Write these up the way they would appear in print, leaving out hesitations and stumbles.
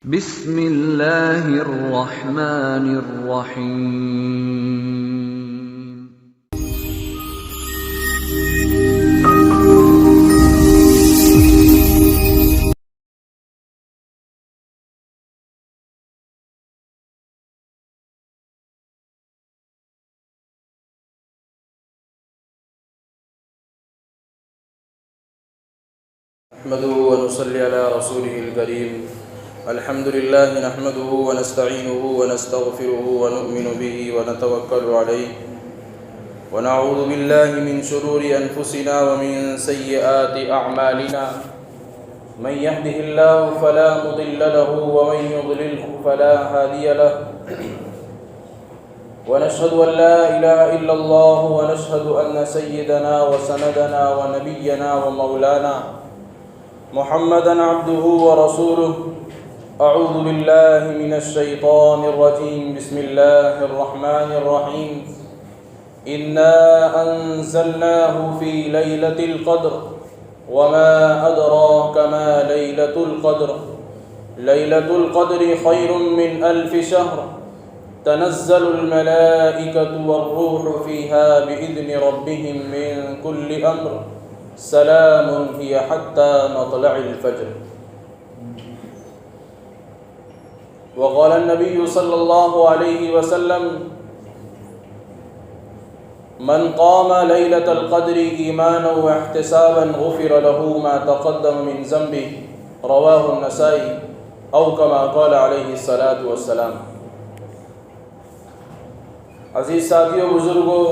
بسم اللہ الرحمن الرحیم۔ نحمده ونصلي على رسوله الكريم الحمد لله نحمده ونستعينه ونستغفره ونؤمن به ونتوكل عليه ونعوذ بالله من شرور أنفسنا ومن سيئات أعمالنا من يهده الله فلا مضل له ومن يضلله فلا هادي له ونشهد أن لا إله إلا الله ونشهد أن سيدنا وسندنا ونبينا ومولانا محمدًا عبده ورسوله أعوذ بالله من الشيطان الرجيم بسم الله الرحمن الرحيم إنا أنزلناه في ليلة القدر وما أدراك ما ليلة القدر ليلة القدر خير من 1000 شهر تنزل الملائكة والروح فيها بإذن ربهم من كل أمر سلام هي حتى مطلع الفجر۔ وقال النبي صلى الله عليه وسلم من قام ليلة القدر إيمانا واحتسابا غفر له ما تقدم من ذنبه رواه النسائي أو كما قال عليه الصلاة والسلام۔ عزیز ساتھیو، بزرگوں،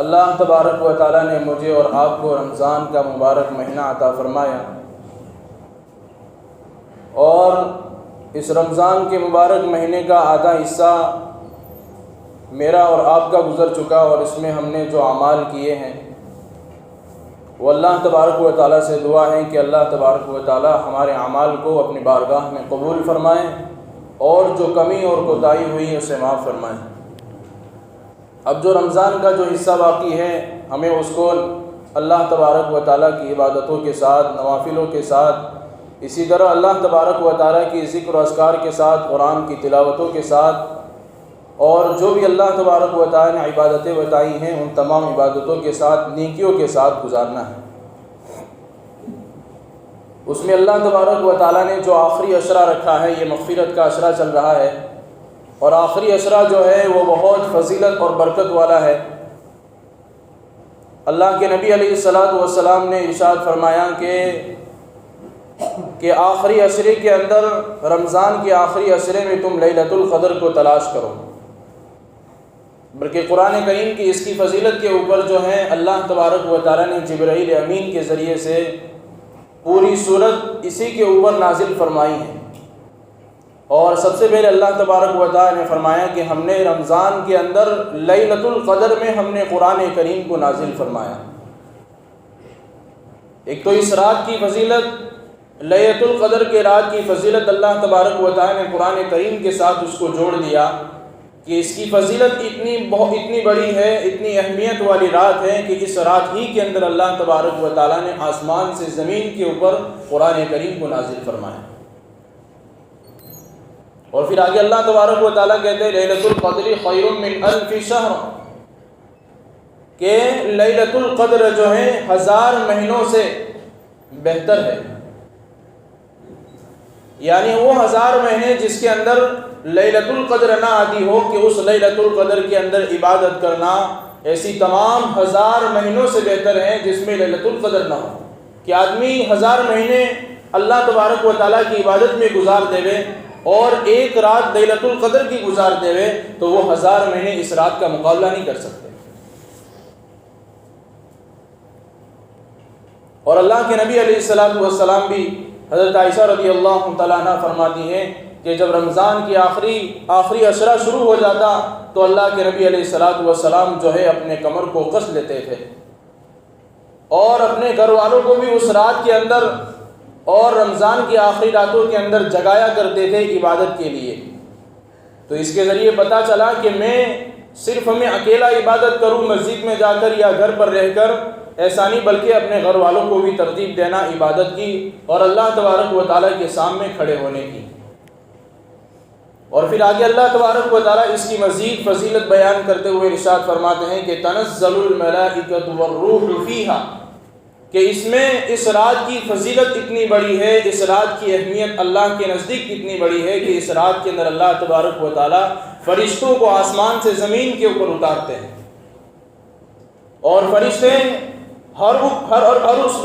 اللہ تبارک و تعالیٰ نے مجھے اور آپ کو رمضان کا مبارک مہینہ عطا فرمایا، اور اس رمضان کے مبارک مہینے کا آدھا حصہ میرا اور آپ کا گزر چکا، اور اس میں ہم نے جو اعمال کیے ہیں وہ اللہ تبارک و تعالیٰ سے دعا ہے کہ اللہ تبارک و تعالیٰ ہمارے اعمال کو اپنی بارگاہ میں قبول فرمائیں، اور جو کمی اور کوتاہی ہوئی ہے اسے معاف فرمائیں۔ اب جو رمضان کا جو حصہ باقی ہے، ہمیں اس کو اللہ تبارک و تعالیٰ کی عبادتوں کے ساتھ، نوافلوں کے ساتھ، اسی طرح اللہ تبارک و تعالیٰ کی ذکر و اذکار کے ساتھ، قرآن کی تلاوتوں کے ساتھ، اور جو بھی اللہ تبارک و تعالیٰ نے عبادتیں بتائی ہیں ان تمام عبادتوں کے ساتھ، نیکیوں کے ساتھ گزارنا ہے۔ اس میں اللہ تبارک و تعالیٰ نے جو آخری عشرہ رکھا ہے، یہ مغفرت کا عشرہ چل رہا ہے، اور آخری عشرہ جو ہے وہ بہت فضیلت اور برکت والا ہے۔ اللہ کے نبی علیہ السلام نے ارشاد فرمایا کہ آخری عشرے کے اندر، رمضان کے آخری عشرے میں تم لیلۃ القدر کو تلاش کرو، بلکہ قرآن کریم کی اس کی فضیلت کے اوپر جو ہے اللہ تبارک و تعالیٰ نے جبرائیل امین کے ذریعے سے پوری سورت اسی کے اوپر نازل فرمائی ہے۔ اور سب سے پہلے اللہ تبارک و تعالیٰ نے فرمایا کہ ہم نے رمضان کے اندر لیلۃ القدر میں ہم نے قرآن کریم کو نازل فرمایا۔ ایک تو اس رات کی فضیلت، لیلۃ القدر کے رات کی فضیلت اللہ تبارک و تعالیٰ نے قرآن کریم کے ساتھ اس کو جوڑ دیا کہ اس کی فضیلت اتنی بڑی ہے، اتنی اہمیت والی رات ہے کہ اس رات ہی کے اندر اللہ تبارک و تعالیٰ نے آسمان سے زمین کے اوپر قرآن کریم کو نازل فرمایا۔ اور پھر آگے اللہ تبارک و تعالیٰ کہتے ہیں لیلۃ القدر خیر من 1000 شہر، کہ لیلۃ القدر جو ہے 1000 مہینوں سے بہتر ہے۔ یعنی وہ 1000 مہینے جس کے اندر لیلۃ القدر نہ آتی ہو، کہ اس لیلۃ القدر کے اندر عبادت کرنا ایسی تمام 1000 مہینوں سے بہتر ہے جس میں لیلۃ القدر نہ ہو۔ کہ آدمی 1000 مہینے اللہ تبارک و تعالیٰ کی عبادت میں گزار دے اور ایک رات لیلۃ القدر کی گزار دے تو وہ 1000 مہینے اس رات کا مقابلہ نہیں کر سکتے۔ اور اللہ کے نبی علیہ السلام بھی، حضرت عائشہ رضی اللہ تعالیٰ عنہ فرماتی ہیں کہ جب رمضان کی آخری عشرہ شروع ہو جاتا تو اللہ کے نبی علیہ السلام جو ہے اپنے کمر کو کس لیتے تھے، اور اپنے گھر والوں کو بھی اس رات کے اندر اور رمضان کی آخری راتوں کے اندر جگایا کرتے تھے عبادت کے لیے۔ تو اس کے ذریعے پتہ چلا کہ میں صرف اکیلا عبادت کروں مسجد میں جا کر یا گھر پر رہ کر، ایسا نہیں بلکہ اپنے گھر والوں کو بھی ترغیب دینا عبادت کی اور اللہ تبارک و تعالیٰ کے سامنے کھڑے ہونے کی۔ اور پھر آگے اللہ تبارک و تعالیٰ اس کی مزید فضیلت بیان کرتے ہوئے ارشاد فرماتے ہیں کہ تنزل الملائکۃ والروح فیہا، کہ اس میں اس رات کی فضیلت اتنی بڑی ہے، اس رات کی اہمیت اللہ کے نزدیک اتنی بڑی ہے کہ اس رات کے اندر اللہ تبارک و تعالیٰ فرشتوں کو آسمان سے زمین کے اوپر اتارتے ہیں، اور فرشتے ہر اس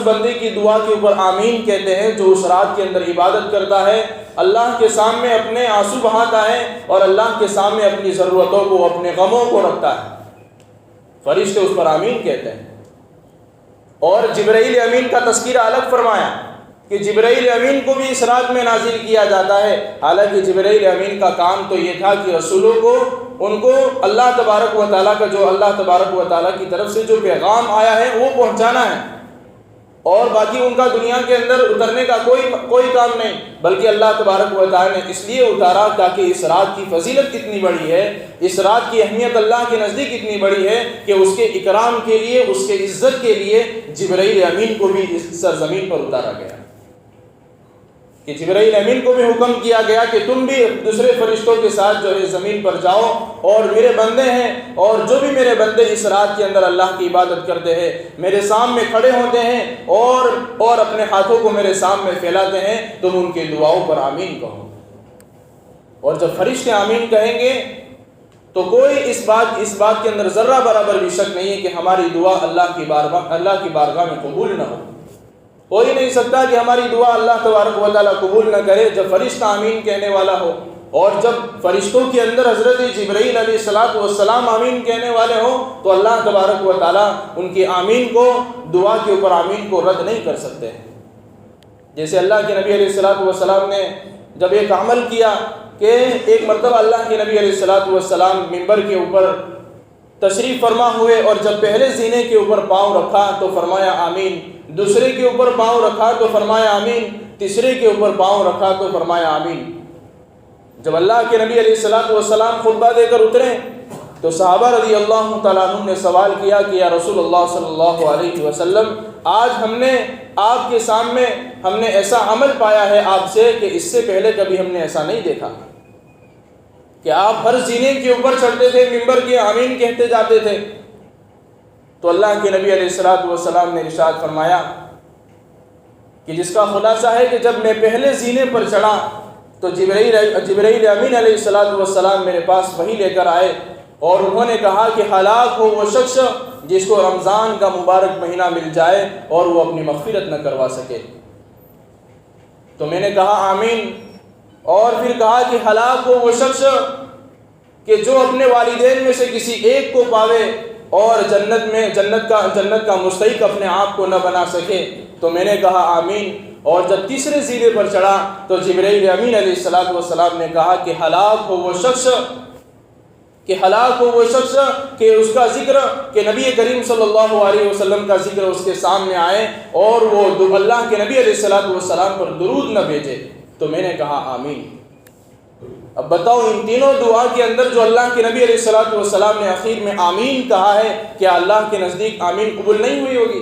بندے کی دعا کے اوپر آمین کہتے ہیں جو اس رات کے اندر عبادت کرتا ہے، اللہ کے سامنے اپنے آنسو بہاتا ہے اور اللہ کے سامنے اپنی ضرورتوں کو، اپنے غموں کو رکھتا ہے، فرشتے اس پر آمین کہتے ہیں۔ اور جبرائیل امین کا تذکرہ الگ فرمایا کہ جبرائیل امین کو بھی اس رات میں نازل کیا جاتا ہے، حالانکہ جبرائیل امین کا کام تو یہ تھا کہ رسولوں کو، ان کو اللہ تبارک و تعالیٰ کا جو اللہ تبارک و تعالیٰ کی طرف سے جو پیغام آیا ہے وہ پہنچانا ہے، اور باقی ان کا دنیا کے اندر اترنے کا کوئی کام نہیں، بلکہ اللہ تبارک و تعالیٰ نے اس لیے اتارا تاکہ اس رات کی فضیلت اتنی بڑی ہے، اس رات کی اہمیت اللہ کے نزدیک اتنی بڑی ہے کہ اس کے اکرام کے لیے، اس کے عزت کے لیے جبرائیل امین کو بھی اس سرزمین پر اتارا گیا، کہ جبرائیل امین کو بھی حکم کیا گیا کہ تم بھی دوسرے فرشتوں کے ساتھ جو ہے زمین پر جاؤ، اور میرے بندے ہیں، اور جو بھی میرے بندے اس رات کے اندر اللہ کی عبادت کرتے ہیں، میرے سامنے کھڑے ہوتے ہیں اور اپنے ہاتھوں کو میرے سامنے پھیلاتے ہیں، تم ان کے دعاؤں پر آمین کہو۔ اور جب فرشتے آمین کہیں گے تو کوئی اس بات کے اندر ذرہ برابر بھی شک نہیں ہے کہ ہماری دعا اللہ کی بارگاہ میں قبول نہ ہو۔ ہو ہی نہیں سکتا کہ ہماری دعا اللہ تبارک و تعالیٰ قبول نہ کرے جب فرشتہ آمین کہنے والا ہو، اور جب فرشتوں کے اندر حضرت جبرائیل علیہ السلام آمین کہنے والے ہوں تو اللہ تبارک و تعالیٰ ان کی آمین کو، دعا کے اوپر آمین کو رد نہیں کر سکتے۔ جیسے اللہ کے نبی علیہ السلام نے جب ایک عمل کیا کہ ایک مرتبہ اللہ کے نبی علیہ السلام منبر کے اوپر تشریف فرما ہوئے، اور جب پہلے زینے کے اوپر پاؤں رکھا تو فرمایا آمین، دوسرے کے اوپر پاؤں رکھا تو فرمایا آمین، تیسرے کے اوپر پاؤں رکھا تو فرمایا آمین۔ جب اللہ کے نبی علیہ السلام خطبہ دے کر اترے تو صحابہ رضی اللہ تعالیٰ عنہ نے سوال کیا کہ یا رسول اللہ صلی اللہ علیہ وسلم، آج ہم نے آپ کے سامنے ہم نے ایسا عمل پایا ہے آپ سے کہ اس سے پہلے کبھی ہم نے ایسا نہیں دیکھا، کہ آپ ہر زینے کے اوپر چڑھتے تھے، منبر کے آمین کہتے جاتے تھے۔ تو اللہ کے نبی علیہ السلام نے ارشاد فرمایا کہ جس کا خلاصہ ہے کہ جب میں پہلے زینے پر چڑھا تو جبرائیل امین علیہ السلام میرے پاس وحی لے کر آئے، اور انہوں نے کہا کہ ہلاک ہو وہ شخص جس کو رمضان کا مبارک مہینہ مل جائے اور وہ اپنی مغفرت نہ کروا سکے۔ تو میں نے کہا آمین، اور پھر کہا کہ ہلاک ہو وہ شخص کہ جو اپنے والدین میں سے کسی ایک کو پاوے اور جنت کا مستحق اپنے آپ کو نہ بنا سکے۔ تو میں نے کہا آمین، اور جب تیسرے زینے پر چڑھا تو جبرائیل امین علیہ السلام نے کہا کہ ہلاک ہو وہ شخص کہ اس کا ذکر، کہ نبی کریم صلی اللہ علیہ وسلم کا ذکر اس کے سامنے آئے اور وہ اللہ کے نبی علیہ السلام پر درود نہ بھیجے۔ تو میں نے کہا آمین۔ اب بتاؤ ان تینوں دعا کے اندر جو اللہ کے نبی علیہ السلام نے آخر میں آمین کہا ہے، کیا اللہ کے نزدیک آمین قبول نہیں ہوئی ہوگی؟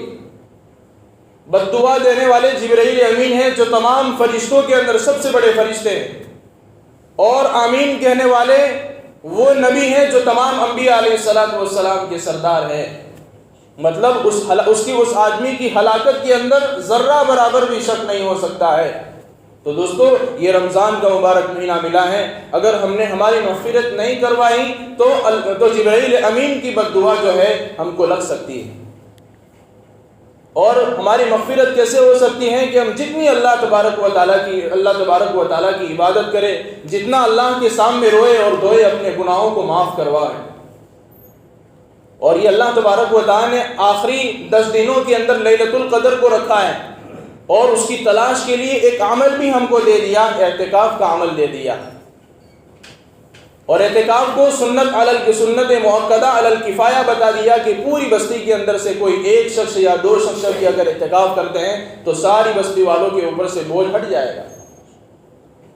بد دعا دینے والے جبرائیل امین ہیں جو تمام فرشتوں کے اندر سب سے بڑے فرشتے ہیں، اور آمین کہنے والے وہ نبی ہیں جو تمام انبیاء علیہ السلام کے سردار ہیں۔ مطلب اس آدمی کی ہلاکت کے اندر ذرہ برابر بھی شک نہیں ہو سکتا ہے۔ تو دوستو، یہ رمضان کا مبارک مہینہ ملا ہے، اگر ہم نے ہماری مغفرت نہیں کروائی تو جبرائیل امین کی بد دعا جو ہے ہم کو لگ سکتی ہے۔ اور ہماری مغفرت کیسے ہو سکتی ہے کہ ہم جتنی اللہ تبارک و تعالیٰ کی عبادت کریں، جتنا اللہ کے سامنے روئے اور دھوئے، اپنے گناہوں کو معاف کروائے۔ اور یہ اللہ تبارک و تعالیٰ نے آخری 10 دنوں کے اندر لیلۃ القدر کو رکھا ہے، اور اس کی تلاش کے لیے ایک عمل بھی ہم کو دے دیا، اعتکاف کا عمل دے دیا۔ اور اعتکاف کو سنت مؤکدہ علی الکفایہ بتا دیا کہ پوری بستی کے اندر سے کوئی ایک شخص یا 2 شخص بھی اگر اعتکاف کرتے ہیں تو ساری بستی والوں کے اوپر سے بوجھ ہٹ جائے گا۔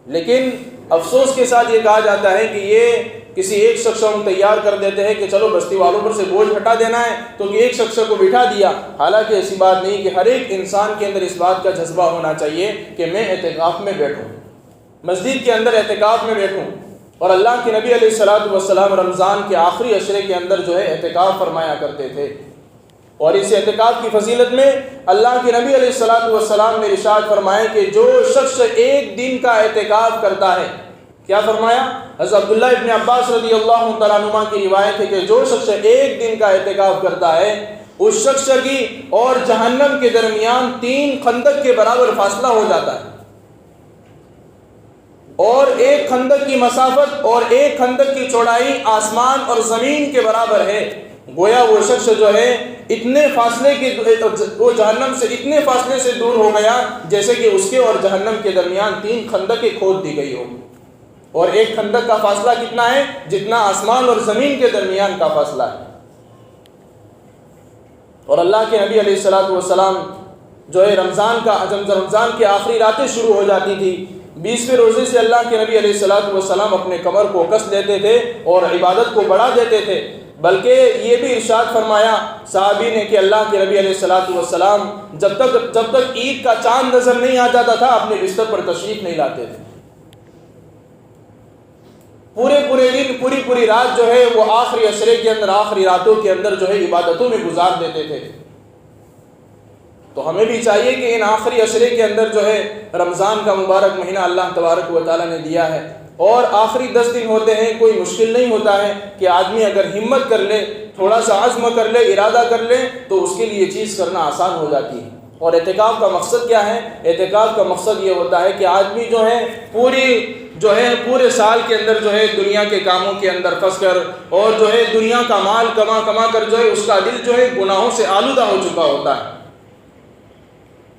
لیکن افسوس کے ساتھ یہ کہا جاتا ہے کہ یہ کسی ایک شخص کو ہم تیار کر دیتے ہیں کہ چلو بستی والوں پر سے بوجھ ہٹا دینا ہے، تو ایک شخص کو بٹھا دیا۔ حالانکہ ایسی بات نہیں کہ ہر ایک انسان کے اندر اس بات کا جذبہ ہونا چاہیے کہ میں اعتکاف میں بیٹھوں، مسجد کے اندر اعتکاف میں بیٹھوں۔ اور اللہ کے نبی علیہ الصلوۃ والسلام رمضان کے آخری عشرے کے اندر جو ہے اعتکاف فرمایا کرتے تھے، اور اس اعتکاف کی فضیلت میں اللہ کے نبی علیہ الصلوۃ والسلام نے ارشاد فرمایا کہ جو شخص ایک دن کا اعتکاف کرتا ہے، کیا فرمایا؟ حضرت عبداللہ ابن عباس رضی اللہ تعالیٰ عنہ کی روایت ہے کہ جو شخص ایک دن کا اعتکاف کرتا ہے، اس شخص کی اور جہنم کے درمیان 3 خندق کے برابر فاصلہ ہو جاتا ہے، اور ایک خندق کی مسافت اور ایک خندق کی چوڑائی آسمان اور زمین کے برابر ہے۔ گویا وہ شخص جو ہے اتنے فاصلے کی، وہ جہنم سے اتنے فاصلے سے دور ہو گیا جیسے کہ اس کے اور جہنم کے درمیان 3 خندقیں کھود دی گئی ہو، اور ایک خندق کا فاصلہ کتنا ہے؟ جتنا آسمان اور زمین کے درمیان کا فاصلہ ہے۔ اور اللہ کے نبی علیہ الصلوۃ والسلام جو ہے رمضان کی آخری راتیں شروع ہو جاتی تھی، 20ویں روزے سے اللہ کے نبی علیہ الصلوۃ والسلام اپنے کمر کو کس لیتے تھے اور عبادت کو بڑھا دیتے تھے، بلکہ یہ بھی ارشاد فرمایا صحابی نے کہ اللہ کے نبی علیہ الصلوۃ والسلام جب تک عید کا چاند نظر نہیں آ جاتا تھا اپنے بستر پر تشریف نہیں لاتے تھے، پورے دن پوری رات جو ہے وہ آخری عشرے کے اندر، آخری راتوں کے اندر جو ہے عبادتوں میں گزار دیتے تھے۔ تو ہمیں بھی چاہیے کہ ان آخری عشرے کے اندر جو ہے رمضان کا مبارک مہینہ اللہ تبارک و تعالیٰ نے دیا ہے، اور آخری 10 دن ہوتے ہیں، کوئی مشکل نہیں ہوتا ہے کہ آدمی اگر ہمت کر لے، تھوڑا سا عزم کر لے، ارادہ کر لے، تو اس کے لیے یہ چیز کرنا آسان ہو جاتی ہے۔ اور اعتکاف کا مقصد کیا ہے؟ اعتکاف کا مقصد یہ ہوتا ہے کہ آدمی جو ہے پورے سال کے اندر جو ہے دنیا کے کاموں کے اندر پھنس کر، اور جو ہے دنیا کا مال کما کر جو ہے اس کا دل جو ہے گناہوں سے آلودہ ہو چکا ہوتا ہے،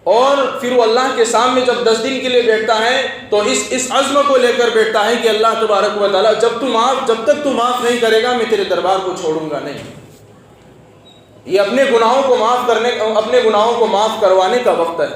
اور پھر وہ اللہ کے سامنے جب 10 دن کے لیے بیٹھتا ہے تو اس عزم کو لے کر بیٹھتا ہے کہ اللہ تبارک و تعالیٰ جب تک تو معاف نہیں کرے گا میں تیرے دربار کو چھوڑوں گا نہیں۔ یہ اپنے گناہوں کو معاف کروانے کا وقت ہے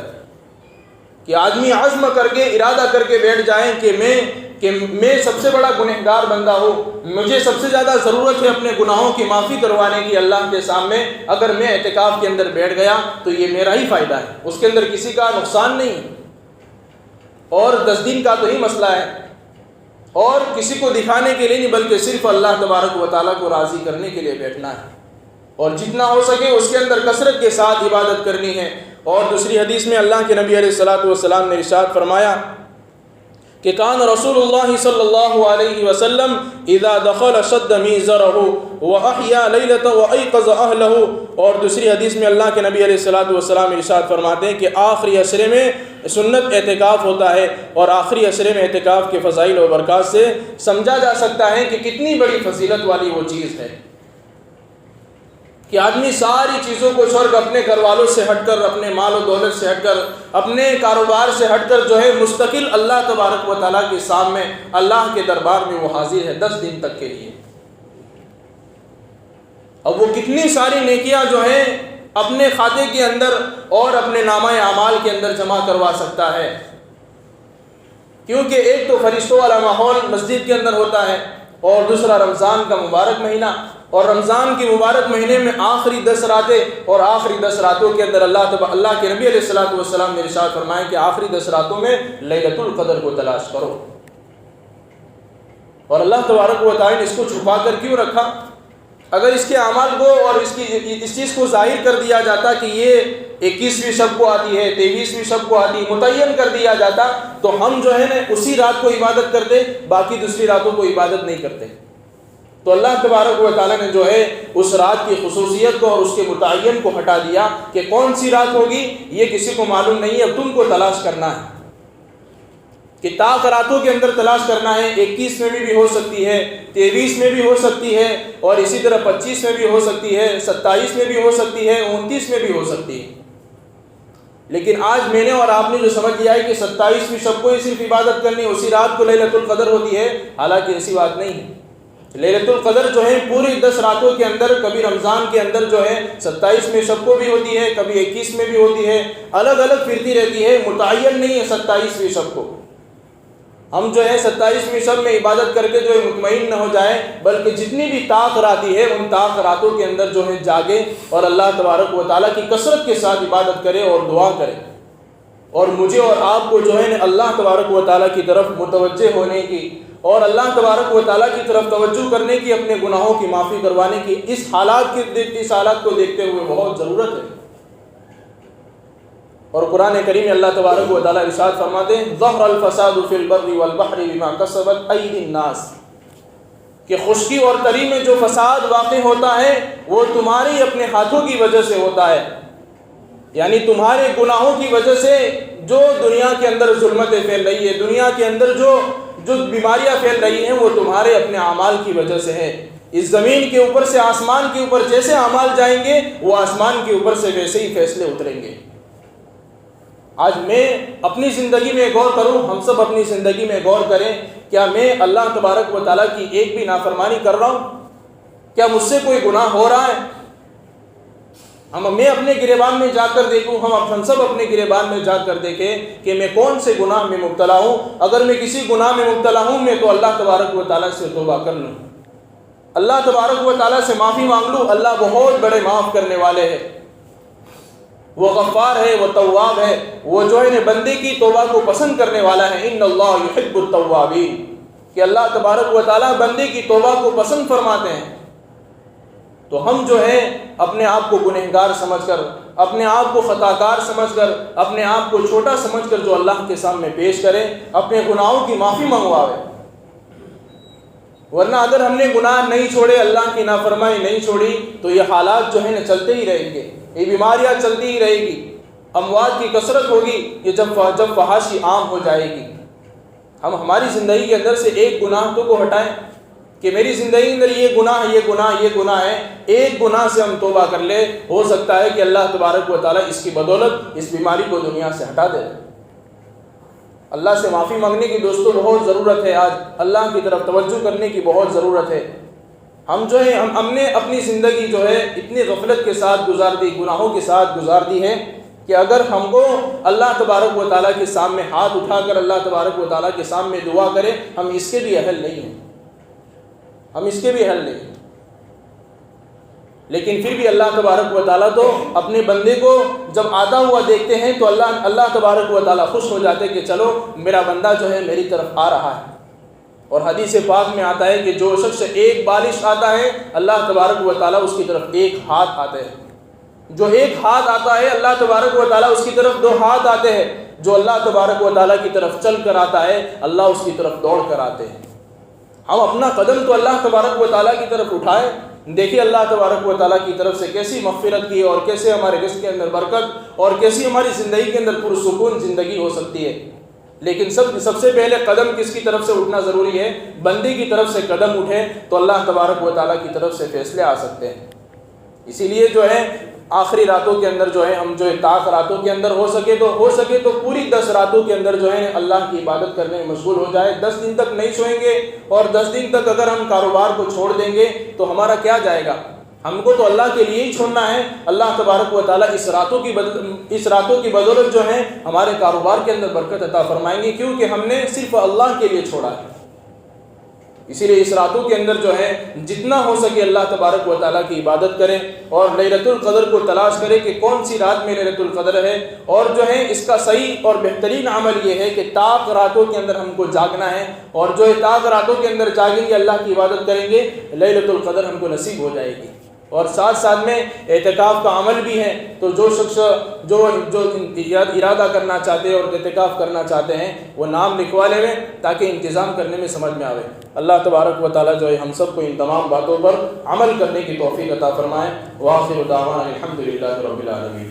کہ آدمی عزم کر کے، ارادہ کر کے بیٹھ جائیں کہ میں سب سے بڑا گنہگار بندہ ہوں، مجھے سب سے زیادہ ضرورت ہے اپنے گناہوں کی معافی کروانے کی اللہ کے سامنے۔ اگر میں اعتکاف کے اندر بیٹھ گیا تو یہ میرا ہی فائدہ ہے، اس کے اندر کسی کا نقصان نہیں، اور 10 دن کا تو ہی مسئلہ ہے، اور کسی کو دکھانے کے لیے نہیں بلکہ صرف اللہ تبارک و تعالیٰ کو راضی کرنے کے لیے بیٹھنا ہے، اور جتنا ہو سکے اس کے اندر کثرت کے ساتھ عبادت کرنی ہے۔ اور دوسری حدیث میں اللہ کے نبی علیہ الصلوۃ والسلام نے ارشاد فرمایا کہ کان رسول اللہ صلی اللہ علیہ وسلم اذا دخل شد میزرہ واحیا لیلۃ وایقظ اہلہ۔ اور دوسری حدیث میں اللہ کے نبی علیہ الصلوۃ والسلام ارشاد فرماتے ہیں کہ آخری عشرے میں سنت اعتکاف ہوتا ہے، اور آخری عشرے میں اعتکاف کے فضائل و برکات سے سمجھا جا سکتا ہے کہ کتنی بڑی فضیلت والی وہ چیز ہے کہ آدمی ساری چیزوں کو چھوڑ کر، اپنے گھر والوں سے ہٹ کر، اپنے مال و دولت سے ہٹ کر، اپنے کاروبار سے ہٹ کر جو ہے مستقل اللہ تبارک و تعالیٰ کے سامنے، اللہ کے دربار میں وہ حاضر ہے 10 دن تک کے لیے۔ اب وہ کتنی ساری نیکیاں جو ہیں اپنے کھاتے کے اندر اور اپنے نامہ اعمال کے اندر جمع کروا سکتا ہے، کیونکہ ایک تو فرشتوں والا ماحول مسجد کے اندر ہوتا ہے، اور دوسرا رمضان کا مبارک مہینہ، اور رمضان کے مبارک مہینے میں آخری 10 راتیں، اور آخری 10 راتوں کے اندر اللہ کے نبی علیہ الصلوۃ والسلام نے ارشاد فرمایا کہ آخری 10 راتوں میں لیلۃ القدر کو تلاش کرو۔ اور اللہ تبارک و تعالیٰ نے اس کو چھپا کر کیوں رکھا؟ اگر اس کے اعمال کو اور اس چیز کو ظاہر کر دیا جاتا کہ یہ 21ویں شب کو آتی ہے، 23ویں شب کو آتی ہے، متعین کر دیا جاتا، تو ہم جو ہے نا اسی رات کو عبادت کرتے، باقی دوسری راتوں کو عبادت نہیں کرتے۔ تو اللہ تبارک و تعالیٰ نے جو ہے اس رات کی خصوصیت کو اور اس کے متعین کو ہٹا دیا کہ کون سی رات ہوگی یہ کسی کو معلوم نہیں ہے، اب تم کو تلاش کرنا ہے کہ طاق راتوں کے اندر تلاش کرنا ہے۔ 21 میں بھی ہو سکتی ہے، 23 میں بھی ہو سکتی ہے، اور اسی طرح 25 میں بھی ہو سکتی ہے، 27 میں بھی ہو سکتی ہے، 29 میں بھی ہو سکتی ہے۔ لیکن آج میں نے اور آپ نے جو سمجھ لیا ہے کہ 27ویں شب کو ہی صرف عبادت کرنی ہے، اسی رات کو لیلۃ القدر ہوتی ہے، حالانکہ ایسی بات نہیں ہے۔ لیلۃ القدر جو ہے پوری 10 راتوں کے اندر، کبھی رمضان کے اندر جو ہے 27ویں شب کو بھی ہوتی ہے، کبھی 21 میں بھی ہوتی ہے، الگ الگ پھرتی رہتی ہے، متعین نہیں ہے 27ویں شب کو۔ ہم جو ہے 27ویں شب میں عبادت کر کے جو ہے مطمئن نہ ہو جائیں، بلکہ جتنی بھی طاق راتی ہے ان طاق راتوں کے اندر جو ہے جاگے اور اللہ تبارک و تعالیٰ کی کثرت کے ساتھ عبادت کرے اور دعا کرے، اور مجھے اور آپ کو جو ہے اللہ تبارک و تعالیٰ کی طرف متوجہ ہونے کی اور اللہ تبارک و تعالیٰ کی طرف توجہ کرنے کی، اپنے گناہوں کی معافی کروانے کی اس حالات کو دیکھتے ہوئے بہت ضرورت ہے۔ اور قرآن کریم میں اللہ تبارک و تعالیٰ ارشاد فرماتے ہیں ظہر الفساد فی البر والبحر بما کسبت ایدی الناس، کہ خشکی اور تری میں جو فساد واقع ہوتا ہے وہ تمہاری اپنے ہاتھوں کی وجہ سے ہوتا ہے، یعنی تمہارے گناہوں کی وجہ سے جو دنیا کے اندر ظلمتیں پھیل رہی ہے، دنیا کے اندر جو بیماریاں پھیل رہی ہیں وہ تمہارے اپنے اعمال کی وجہ سے ہے۔ اس زمین کے اوپر سے آسمان کے اوپر جیسے اعمال جائیں گے وہ آسمان کے اوپر سے ویسے ہی فیصلے اتریں گے۔ آج میں اپنی زندگی میں غور کروں، ہم سب اپنی زندگی میں غور کریں، کیا میں اللہ تبارک و تعالیٰ کی ایک بھی نافرمانی کر رہا ہوں؟ کیا مجھ سے کوئی گناہ ہو رہا ہے؟ میں اپنے گریبان میں جا کر دیکھوں، ہم سب اپنے گریبان میں جا کر دیکھیں کہ میں کون سے گناہ میں مبتلا ہوں۔ اگر میں کسی گناہ میں مبتلا ہوں میں تو اللہ تبارک و تعالیٰ سے توبہ کر لوں، اللہ تبارک و تعالیٰ سے معافی مانگ لوں۔ اللہ بہت بڑے معاف کرنے والے ہیں، وہ غفار ہے، وہ تواب ہے، وہ جو ہے بندے کی توبہ کو پسند کرنے والا ہے۔ ان اللہ یحب التوابین، کہ اللہ تبارک و تعالیٰ بندے کی توبہ کو پسند فرماتے ہیں۔ تو ہم جو ہے اپنے آپ کو گنہگار سمجھ کر، اپنے آپ کو خطا کار سمجھ کر، اپنے آپ کو چھوٹا سمجھ کر جو اللہ کے سامنے پیش کریں، اپنے گناہوں کی معافی منگواوے، ورنہ اگر ہم نے گناہ نہیں چھوڑے، اللہ کی نافرمانی نہیں چھوڑی، تو یہ حالات جو ہے نا چلتے ہی رہیں گے، یہ بیماریاں چلتی ہی رہے گی، اموات کی کثرت ہوگی، یہ جب فحاشی عام ہو جائے گی۔ ہم ہماری زندگی کے اندر سے ایک گناہ کو ہٹائیں کہ میری زندگی کے اندر یہ گناہ ہے، ایک گناہ سے ہم توبہ کر لے، ہو سکتا ہے کہ اللہ تبارک و تعالیٰ اس کی بدولت اس بیماری کو دنیا سے ہٹا دے۔ اللہ سے معافی مانگنے کی دوستوں بہت ضرورت ہے، آج اللہ کی طرف توجہ کرنے کی بہت ضرورت ہے۔ ہم نے اپنی زندگی جو ہے اتنی غفلت کے ساتھ گزار دی، گناہوں کے ساتھ گزار دی ہے کہ اگر ہم کو اللہ تبارک و تعالیٰ کے سامنے ہاتھ اٹھا کر اللہ تبارک و تعالیٰ کے سامنے دعا کریں، ہم اس کے بھی اہل نہیں ہیں، لیکن پھر بھی اللہ تبارک و تعالیٰ تو اپنے بندے کو جب آتا ہوا دیکھتے ہیں تو اللہ تبارک و تعالیٰ خوش ہو جاتے کہ چلو میرا بندہ جو ہے میری طرف آ رہا ہے۔ اور حدیث پاک میں آتا ہے کہ جو شخص ایک بارش آتا ہے اللہ تبارک و تعالیٰ اس کی طرف ایک ہاتھ آتے ہیں، جو ایک ہاتھ آتا ہے اللہ تبارک و تعالیٰ اس کی طرف دو ہاتھ آتے ہیں، جو اللہ تبارک و تعالیٰ کی طرف چل کر آتا ہے اللہ اس کی طرف دوڑ کر آتے ہیں۔ ہم اپنا قدم تو اللہ تبارک و تعالیٰ کی طرف اٹھائیں، دیکھیے اللہ تبارک و تعالیٰ کی طرف سے کیسی مغفرت کی اور کیسے ہمارے رزق کے اندر برکت اور کیسی ہماری زندگی کے اندر پرسکون زندگی ہو سکتی ہے۔ لیکن سب سے پہلے قدم کس کی طرف سے اٹھنا ضروری ہے؟ بندے کی طرف سے قدم اٹھے تو اللہ تبارک و تعالیٰ کی طرف سے فیصلے آ سکتے ہیں۔ اسی لیے جو ہے آخری راتوں کے اندر جو ہے ہم جو طاق راتوں کے اندر ہو سکے تو پوری 10 راتوں کے اندر جو ہے اللہ کی عبادت کرنے میں مشغول ہو جائے۔ 10 دن تک نہیں سوئیں گے اور 10 دن تک اگر ہم کاروبار کو چھوڑ دیں گے تو ہمارا کیا جائے گا؟ ہم کو تو اللہ کے لیے ہی چھوڑنا ہے۔ اللہ تبارک و تعالیٰ اس راتوں کی بدولت جو ہے ہمارے کاروبار کے اندر برکت عطا فرمائیں گے، کیونکہ ہم نے صرف اللہ کے لیے چھوڑا ہے۔ اسی لیے اس راتوں کے اندر جو ہے جتنا ہو سکے اللہ تبارک و تعالیٰ کی عبادت کریں اور لیلۃ القدر کو تلاش کریں کہ کون سی رات میں لیلۃ القدر ہے، اور جو ہے اس کا صحیح اور بہترین عمل یہ ہے کہ طاق راتوں کے اندر ہم کو جاگنا ہے، اور جو ہے طاق راتوں کے اندر جاگیں گے اللہ کی عبادت کریں گے لیلۃ القدر ہم کو نصیب ہو جائے گی۔ اور ساتھ میں اعتکاف کا عمل بھی ہے، تو جو شخص جو ارادہ کرنا چاہتے ہیں اور اعتکاف کرنا چاہتے ہیں وہ نام لکھوا لیں تاکہ انتظام کرنے میں سمجھ میں آوے۔ اللہ تبارک و تعالیٰ جو ہے ہم سب کو ان تمام باتوں پر عمل کرنے کی توفیق عطا فرمائے۔ وآخر دعوانا الحمد للہ رب العالمین۔